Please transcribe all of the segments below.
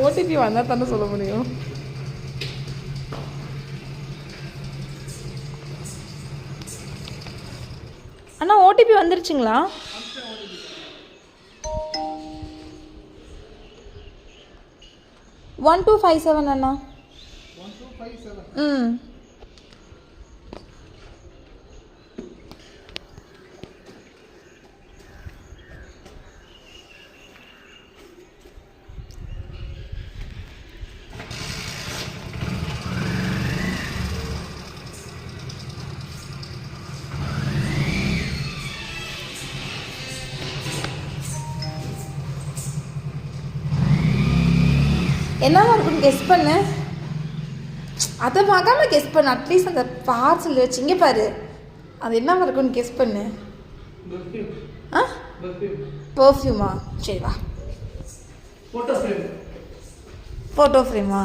OTP வந்தால் தானே சொல்ல முடியும். அண்ணா ஓடிபி வந்துருச்சுங்களா? 1257 அண்ணா. 1257. ம். என்னவா இருக்குன்னு கெஸ் பண்ணு. அதை பார்க்காம கெஸ் பண்ணு. அட்லீஸ்ட் அந்த பார்சல் வச்சு இங்கே பாரு. அது என்னவா இருக்குன்னு கெஸ் பண்ணு. ஆ பர்ஃப்யூமா? சரி வா. ஃபோட்டோ ஃப்ரேமா?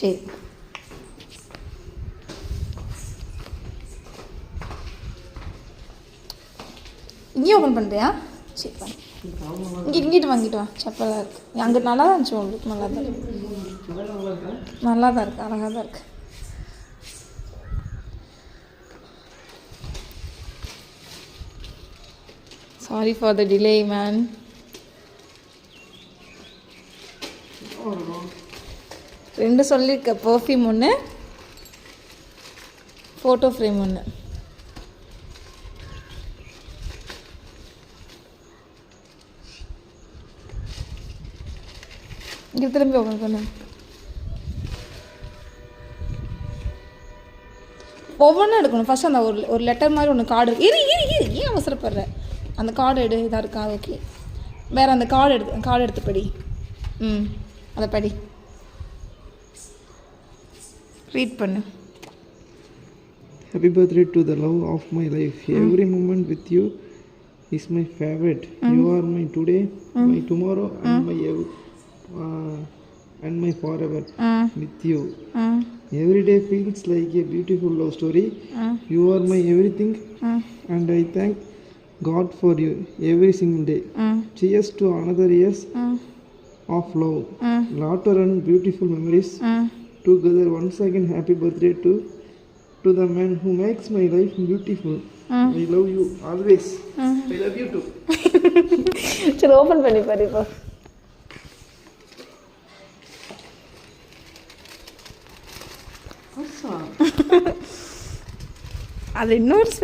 சரி. இங்கேயும் ஓப்பன் பண்ணுறியா? சரி பண்ணு. இங்கிட்டு வாங்கிட்டு வா. செப்பலாக இருக்குது. அங்கே நல்லா தான் இருந்துச்சு. உங்களுக்கு நல்லா தான் இருக்கு. நல்லா தான் இருக்குது. அழகாக தான் இருக்குது. Sorry for the delay man. ரெண்டு சொல்லியிருக்க. பர்ஃப்யூம் ஒன்று, ஃபோட்டோ ஃப்ரேம் ஒன்று. இங்கே திரும்பி ஓப்பன் பண்ணு. ஒவ்வொன்றும் எடுக்கணும். ஃபஸ்ட் அந்த ஒரு லெட்டர் மாதிரி ஒன்று கார்டு ஏன் அவசரப்படுற? அந்த கார்டு எடு. இதாக இருக்கா? ஓகே. வேறு அந்த கார்டு எடுத்து படி. ம், அதை படி. ரீட் பண்ணு. Happy birthday to the love of my life. Every moment with you is my favorite. You are my today, my tomorrow, and my forever with you. Every day feels like a beautiful love story. You are my everything, and I thank God for you every single day. Cheers to another years of love, laughter and beautiful memories together. Once again, happy birthday to the man who makes my life beautiful. I love you always. I love you too. சரி, open பண்ணி பாரு இப்போ. அது இன்னொரு special.